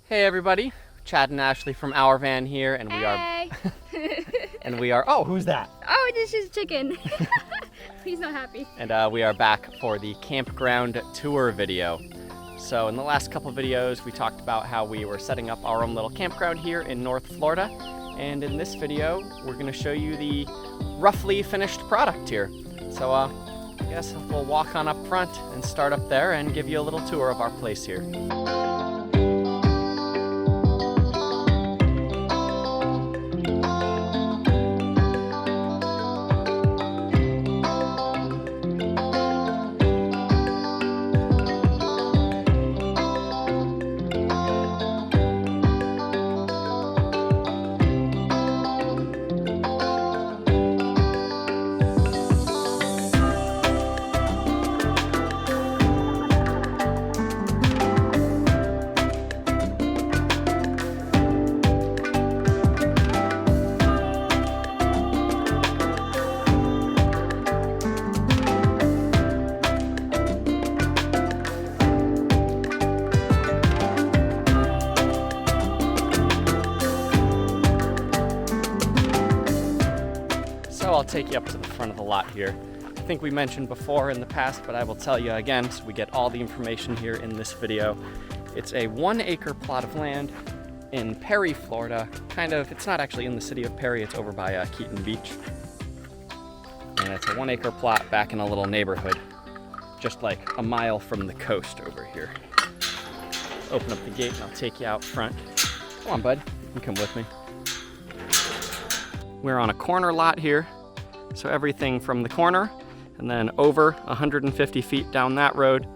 Hey everybody, Chad and Ashley from ouRVan here, and we are oh, who's that? Oh, this is chicken. He's not happy. And we are back for the campground tour video. So in the last couple videos we talked about how we were setting up our own little campground here in North Florida, and in this video we're going to show you the roughly finished product here. So I guess we'll walk on up front and start up there and give you a little tour of our place here. I'll take you up to the front of the lot here. I think we mentioned before in the past, but I will tell you again so we get all the information here in this video. It's a 1 acre plot of land in Perry, Florida. It's not actually in the city of Perry, it's over by Keaton Beach. And it's a 1 acre plot back in a little neighborhood, just like a mile from the coast over here. Open up the gate and I'll take you out front. Come on, bud, you can come with me. We're on a corner lot here. So everything from the corner and then over 150 feet down that road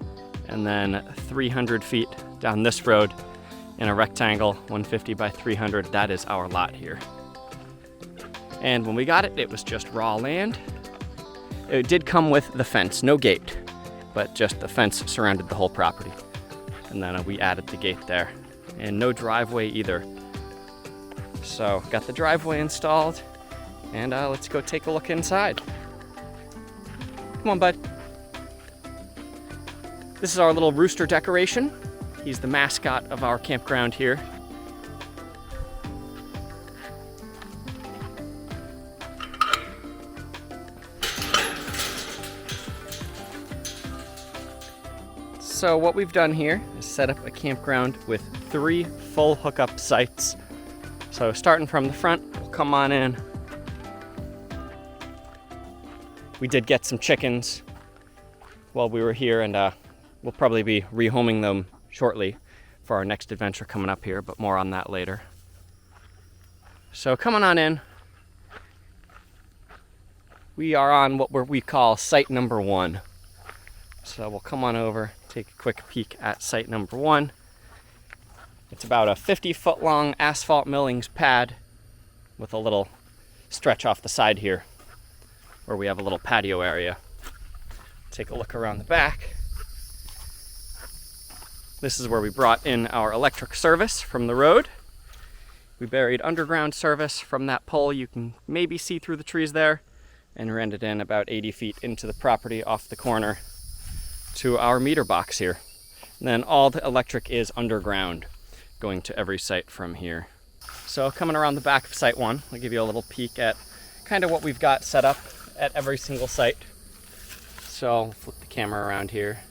and then 300 feet down this road in a rectangle, 150 by 300, that is our lot here. And when we got it, it was just raw land. It did come with the fence, no gate, but just the fence surrounded the whole property. And then we added the gate there and no driveway either. So got the driveway installed. And let's go take a look inside. Come on, bud. This is our little rooster decoration. He's the mascot of our campground here. So what we've done here is set up a campground with 3 full hookup sites. So starting from the front, we'll come on in. We did get some chickens while we were here, and we'll probably be rehoming them shortly for our next adventure coming up here, but more on that later. So coming on in, we are on what we call site number 1. So we'll come on over, take a quick peek at site number 1. It's about a 50-foot long asphalt millings pad with a little stretch off the side here, where we have a little patio area. Take a look around the back. This is where we brought in our electric service from the road. We buried underground service from that pole. You can maybe see through the trees there, and ran it in about 80 feet into the property off the corner to our meter box here. And then all the electric is underground, going to every site from here. So coming around the back of site 1, I'll give you a little peek at kind of what we've got set up at every single site. So I'll flip the camera around here.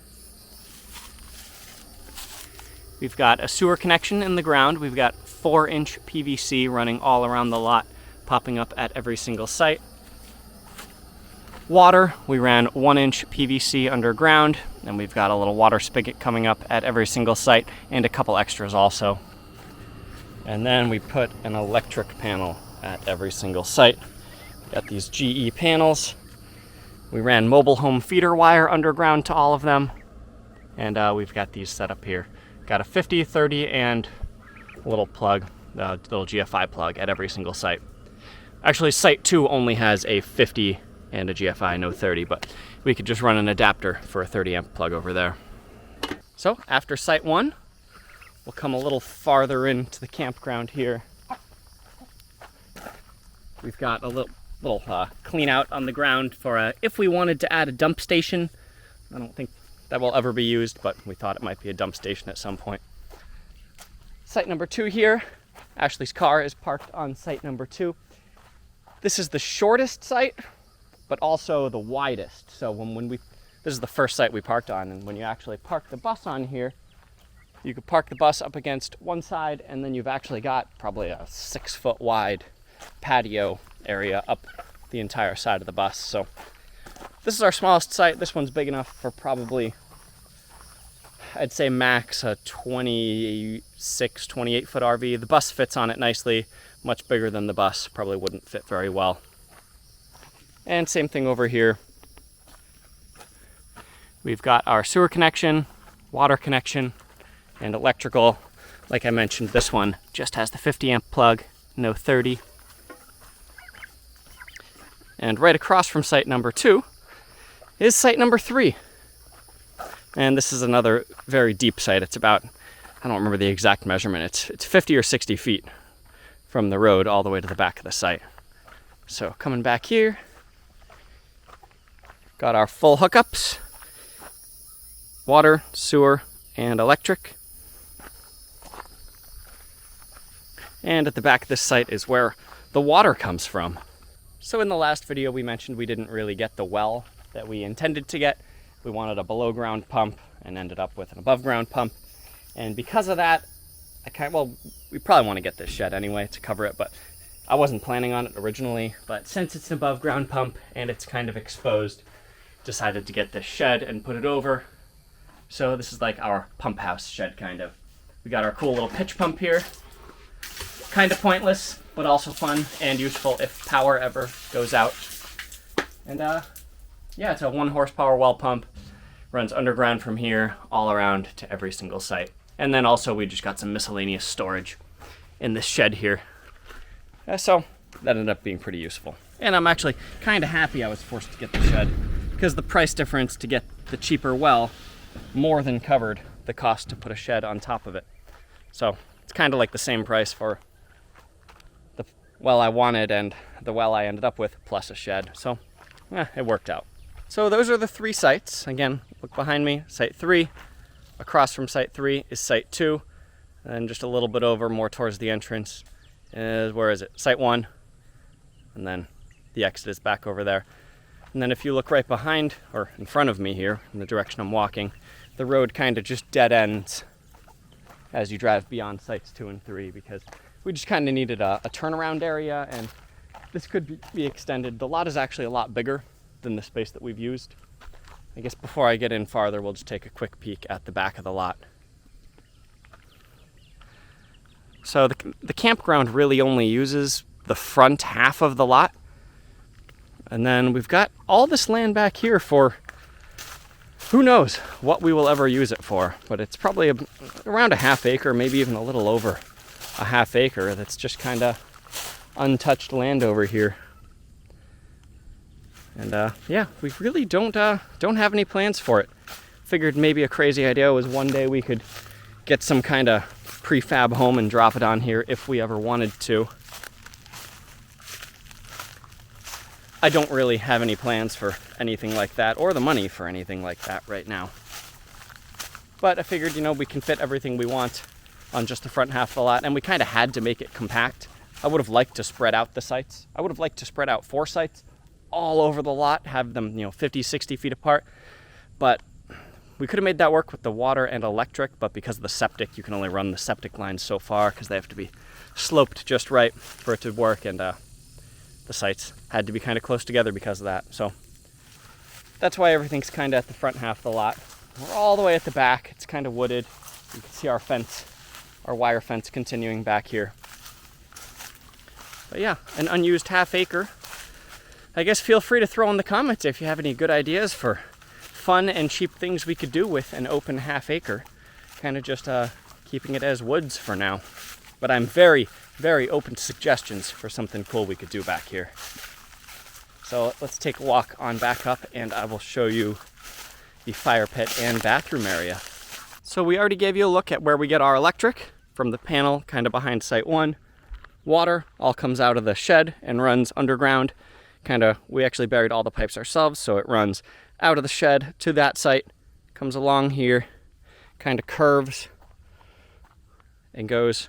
We've got a sewer connection in the ground. We've got 4-inch PVC running all around the lot, popping up at every single site. Water, we ran 1-inch PVC underground, and we've got a little water spigot coming up at every single site, and a couple extras also. And then we put an electric panel at every single site. Got these GE panels. We ran mobile home feeder wire underground to all of them. And we've got these set up here. Got a 50, 30, and a little plug, little GFI plug at every single site. Actually, site 2 only has a 50 and a GFI, no 30, but we could just run an adapter for a 30 amp plug over there. So after site 1, we'll come a little farther into the campground here. We've got a little clean out on the ground for if we wanted to add a dump station. I don't think that will ever be used, but we thought it might be a dump station at some point. site number 2 here. Ashley's car is parked on site number 2. This is the shortest site, but also the widest. So this is the first site we parked on, and when you actually park the bus on here, you could park the bus up against one side, and then you've actually got probably a 6-foot wide patio area up the entire side of the bus. So this is our smallest site. This one's big enough for probably, I'd say max a 26, 28 foot RV. The bus fits on it nicely, much bigger than the bus, probably wouldn't fit very well. And same thing over here. We've got our sewer connection, water connection, and electrical. Like I mentioned, this one just has the 50 amp plug, no 30. And right across from site number 2 is site number 3. And this is another very deep site. It's about, I don't remember the exact measurement, it's 50 or 60 feet from the road all the way to the back of the site. So coming back here, got our full hookups, water, sewer, and electric. And at the back of this site is where the water comes from. So in the last video we mentioned we didn't really get the well that we intended to get. We wanted a below ground pump and ended up with an above ground pump. And because of that, we probably want to get this shed anyway to cover it, but I wasn't planning on it originally. But since it's an above ground pump and it's kind of exposed, decided to get this shed and put it over. So this is like our pump house shed kind of. We got our cool little pitch pump here. Kind of pointless, but also fun and useful if power ever goes out. And yeah, it's a 1 horsepower well pump. Runs underground from here all around to every single site. And then also we just got some miscellaneous storage in this shed here. So that ended up being pretty useful. And I'm actually kind of happy I was forced to get the shed, because the price difference to get the cheaper well more than covered the cost to put a shed on top of it. So it's kind of like the same price for the well I wanted and the well I ended up with plus a shed. So it worked out. So those are the 3 sites. Again, look behind me, site 3. Across from site 3 is site 2. And just a little bit over, more towards the entrance, is, where is it? Site 1. And then the exit is back over there. And then if you look right behind, or in front of me here, in the direction I'm walking, the road kind of just dead ends as you drive beyond sites 2 and 3, because we just kind of needed a turnaround area, and this could be extended. The lot is actually a lot bigger than the space that we've used. I guess before I get in farther, we'll just take a quick peek at the back of the lot. So the campground really only uses the front half of the lot. And then we've got all this land back here for who knows what we will ever use it for. But it's probably around a ½ acre, maybe even a little over a ½ acre. That's just kind of untouched land over here. And yeah, we really don't have any plans for it. Figured maybe a crazy idea was one day we could get some kind of prefab home and drop it on here if we ever wanted to. I don't really have any plans for anything like that, or the money for anything like that right now. But I figured, we can fit everything we want on just the front half of the lot, and we kind of had to make it compact. I would have liked to spread out the sites. I would have liked to spread out 4 sites all over the lot, have them 50, 60 feet apart. But we could have made that work with the water and electric, but because of the septic, you can only run the septic lines so far because they have to be sloped just right for it to work, and the sites had to be kind of close together because of that. So that's why everything's kind of at the front half of the lot. We're all the way at the back. It's kind of wooded. You can see our fence, our wire fence continuing back here. But yeah, an unused ½ acre. I guess feel free to throw in the comments if you have any good ideas for fun and cheap things we could do with an open ½ acre. Kind of just keeping it as woods for now. But I'm very, very open to suggestions for something cool we could do back here. So let's take a walk on back up and I will show you the fire pit and bathroom area. So we already gave you a look at where we get our electric from the panel kind of behind site 1. Water all comes out of the shed and runs underground. We actually buried all the pipes ourselves, so it runs out of the shed to that site, comes along here, kind of curves and goes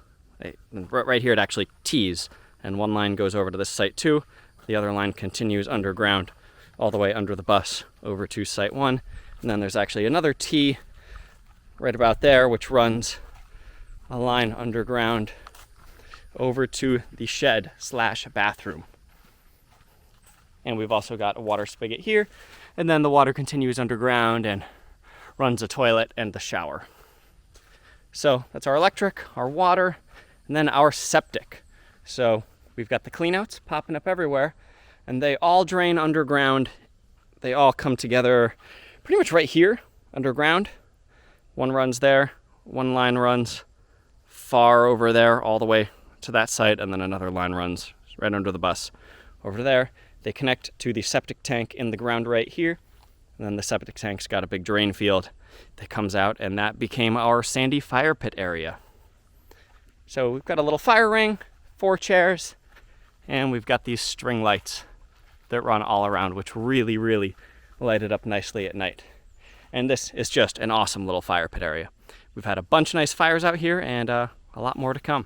right here. It actually tees, and one line goes over to this site 2. The other line continues underground all the way under the bus over to site 1. And then there's actually another T right about there, which runs a line underground over to the shed/bathroom. And we've also got a water spigot here, and then the water continues underground and runs a toilet and the shower. So that's our electric, our water, and then our septic. So we've got the cleanouts popping up everywhere, and they all drain underground. They all come together pretty much right here underground. One runs there, one line runs far over there all the way to that site, and then another line runs right under the bus over there. They connect to the septic tank in the ground right here, and then the septic tank's got a big drain field that comes out, and that became our sandy fire pit area. So we've got a little fire ring, 4 chairs, and we've got these string lights that run all around, which really, really light it up nicely at night. And this is just an awesome little fire pit area. We've had a bunch of nice fires out here, and a lot more to come.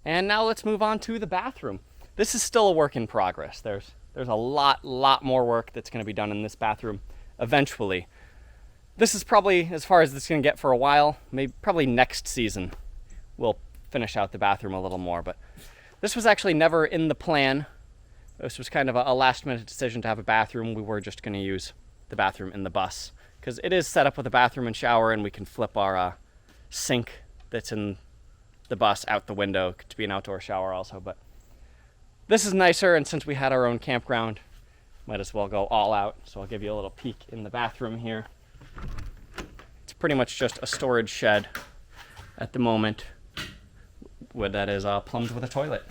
And now let's move on to the bathroom. This is still a work in progress. There's a lot more work that's going to be done in this bathroom eventually. This is probably as far as it's going to get for a while. Probably next season we'll finish out the bathroom a little more. But this was actually never in the plan. This was kind of a last-minute decision to have a bathroom. We were just going to use the bathroom in the bus because it is set up with a bathroom and shower, and we can flip our sink that's in the bus out the window to be an outdoor shower also. But this is nicer, and since we had our own campground, might as well go all out. So I'll give you a little peek in the bathroom here. It's pretty much just a storage shed at the moment that is plumbed with a toilet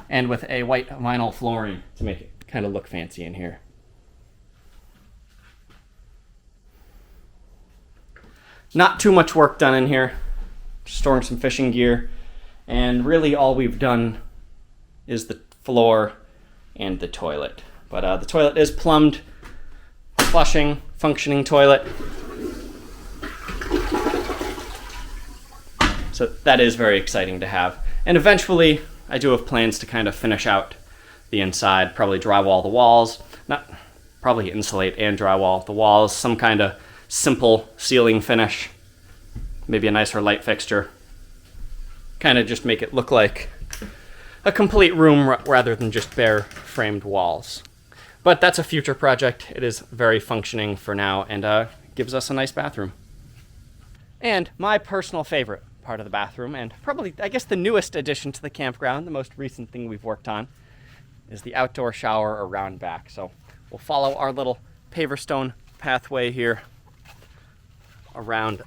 and with a white vinyl flooring to make it kind of look fancy in here. Not too much work done in here, just storing some fishing gear, and really all we've done is the floor and the toilet. But the toilet is plumbed, flushing, functioning toilet. So that is very exciting to have. And eventually, I do have plans to kind of finish out the inside, probably drywall the walls, probably insulate and drywall the walls, some kind of simple ceiling finish, maybe a nicer light fixture. Kind of just make it look like a complete room rather than just bare framed walls. But that's a future project. It is very functioning for now and gives us a nice bathroom. And my personal favorite part of the bathroom, and probably, I guess, the newest addition to the campground, the most recent thing we've worked on, is the outdoor shower around back. So we'll follow our little paver stone pathway here around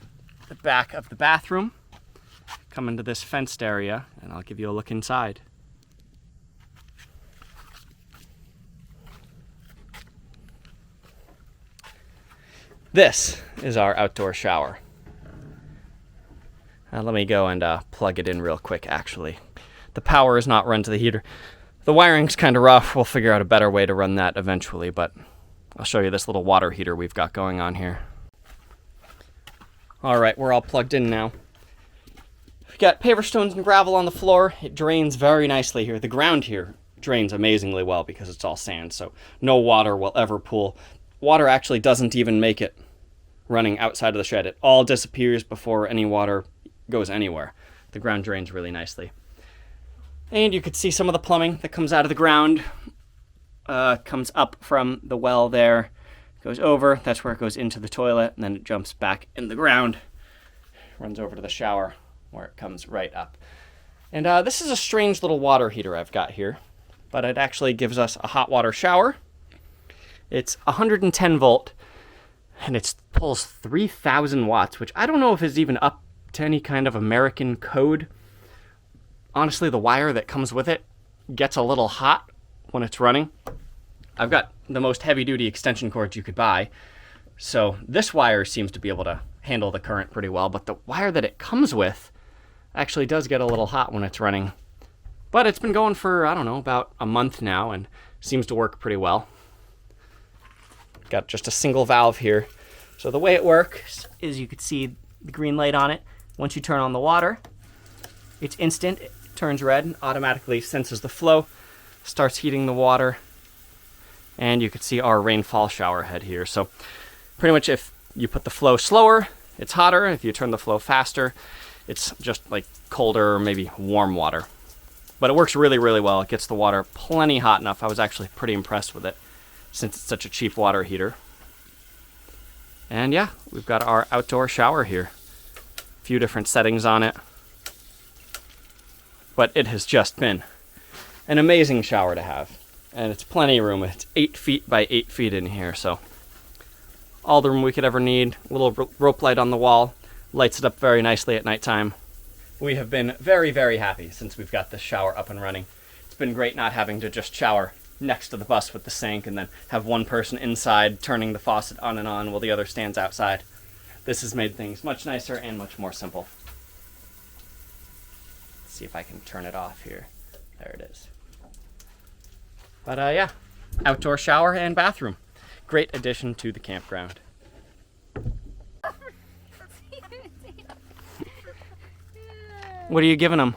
the back of the bathroom, come into this fenced area, and I'll give you a look inside. This is our outdoor shower. Let me go and plug it in real quick, actually. The power is not run to the heater. The wiring's kind of rough. We'll figure out a better way to run that eventually, but I'll show you this little water heater we've got going on here. All right, we're all plugged in now. We've got paver stones and gravel on the floor. It drains very nicely here. The ground here drains amazingly well because it's all sand, so no water will ever pool. Water actually doesn't even make it running outside of the shed. It all disappears before any water goes anywhere. The ground drains really nicely. And you could see some of the plumbing that comes out of the ground. Comes up from the well there, goes over, that's where it goes into the toilet, and then it jumps back in the ground, runs over to the shower where it comes right up. And this is a strange little water heater I've got here, but it actually gives us a hot water shower. It's 110 volt, and it pulls 3,000 watts, which I don't know if is even up to any kind of American code. Honestly, the wire that comes with it gets a little hot when it's running. I've got the most heavy-duty extension cords you could buy, so this wire seems to be able to handle the current pretty well, but the wire that it comes with actually does get a little hot when it's running. But it's been going for, I don't know, about a month now and seems to work pretty well. Got just a single valve here. So the way it works is you could see the green light on it. Once you turn on the water, it's instant. It turns red, automatically senses the flow, starts heating the water, and you can see our rainfall shower head here. So pretty much if you put the flow slower, it's hotter. If you turn the flow faster, it's just like colder or maybe warm water. But it works really, really well. It gets the water plenty hot enough. I was actually pretty impressed with it since it's such a cheap water heater. And yeah, we've got our outdoor shower here. A few different settings on it. But it has just been an amazing shower to have. And it's plenty of room. It's 8 feet by 8 feet in here, so all the room we could ever need. A little rope light on the wall. Lights it up very nicely at nighttime. We have been very, very happy since we've got this shower up and running. It's been great not having to just shower next to the bus with the sink and then have one person inside turning the faucet on and on while the other stands outside. This has made things much nicer and much more simple. Let's see if I can turn it off here. There it is. But yeah, outdoor shower and bathroom. Great addition to the campground. What are you giving them?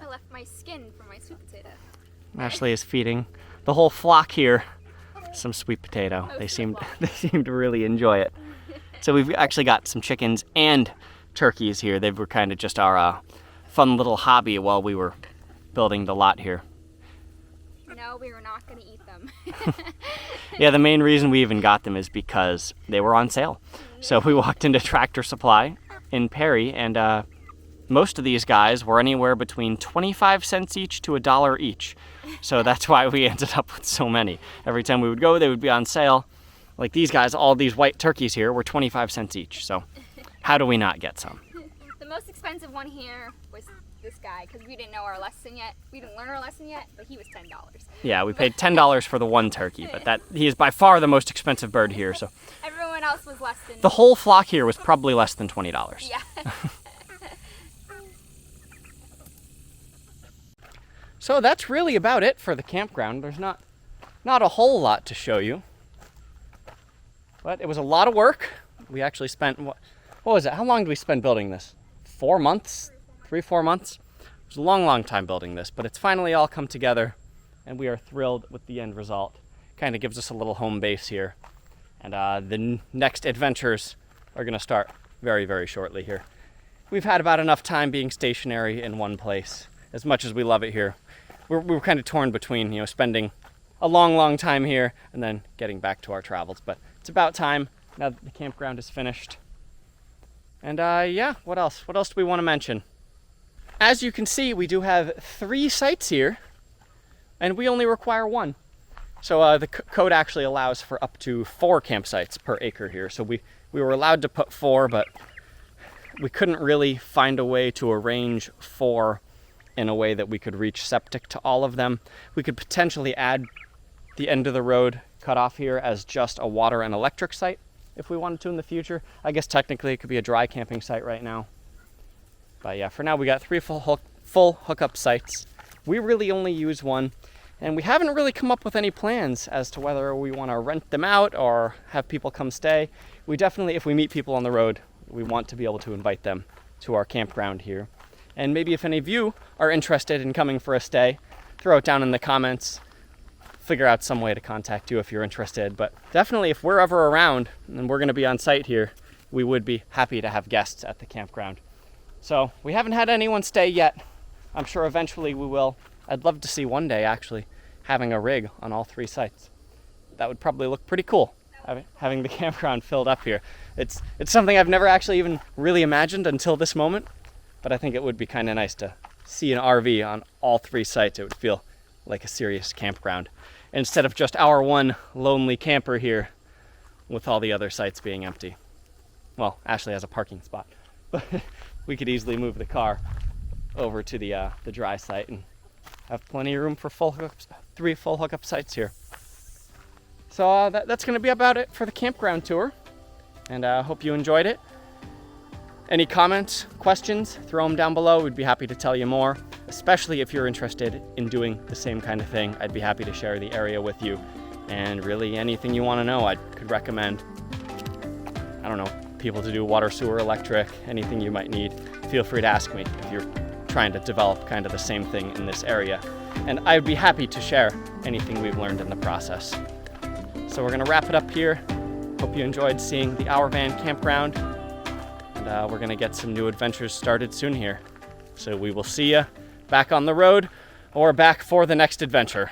I left my skin for my sweet potato. Ashley is feeding the whole flock here some sweet potato. They seem to really enjoy it. So we've actually got some chickens and turkeys here. They were kind of just our fun little hobby while we were building the lot here. No, we were not going to eat them. Yeah, the main reason we even got them is because they were on sale. So we walked into Tractor Supply in Perry, and most of these guys were anywhere between 25 cents each to $1 each. So that's why we ended up with so many. Every time we would go, they would be on sale. Like these guys, all these white turkeys here were 25 cents each. So how do we not get some? The most expensive one here was this guy, because we didn't know our lesson yet. We didn't learn our lesson yet, but he was $10. Yeah, we paid $10 for the one turkey, but he is by far the most expensive bird here. So everyone else was less than... The whole flock here was probably less than $20. Yeah. So that's really about it for the campground. There's not a whole lot to show you. But it was a lot of work. We actually spent, what was it? How long did we spend building this? 4 months? 3-4 months? It was a long, long time building this, but it's finally all come together, and we are thrilled with the end result. Kind of gives us a little home base here. And the next adventures are going to start very, very shortly here. We've had about enough time being stationary in one place. As much as we love it here, we're kind of torn between, spending a long, long time here and then getting back to our travels. But it's about time now that the campground is finished. And yeah, what else? What else do we want to mention? As you can see, we do have 3 sites here, and we only require 1. So the code actually allows for up to 4 campsites per acre here. So we were allowed to put 4, but we couldn't really find a way to arrange 4 in a way that we could reach septic to all of them. We could potentially add the end of the road cutoff here as just a water and electric site if we wanted to in the future. I guess technically it could be a dry camping site right now. But yeah, for now we got 3 full hookup sites. We really only use 1, and we haven't really come up with any plans as to whether we want to rent them out or have people come stay. We definitely, if we meet people on the road, we want to be able to invite them to our campground here. And maybe if any of you are interested in coming for a stay, throw it down in the comments. Figure out some way to contact you if you're interested. But definitely if we're ever around and we're going to be on site here, we would be happy to have guests at the campground. So we haven't had anyone stay yet. I'm sure eventually we will. I'd love to see one day actually having a rig on all 3 sites. That would probably look pretty cool, having the campground filled up here. It's something I've never actually even really imagined until this moment. But I think it would be kind of nice to see an RV on all 3 sites. It would feel like a serious campground, instead of just our one lonely camper here with all the other sites being empty. Well, Ashley has a parking spot, but we could easily move the car over to the dry site and have plenty of room for 3 full hookup sites here. So that's going to be about it for the campground tour, and I hope you enjoyed it. Any comments, questions, throw them down below. We'd be happy to tell you more, especially if you're interested in doing the same kind of thing. I'd be happy to share the area with you. And really anything you want to know, I could recommend, I don't know, people to do water, sewer, electric, anything you might need. Feel free to ask me if you're trying to develop kind of the same thing in this area. And I'd be happy to share anything we've learned in the process. So we're gonna wrap it up here. Hope you enjoyed seeing the ouRVan campground. And we're gonna get some new adventures started soon here. So we will see you back on the road or back for the next adventure.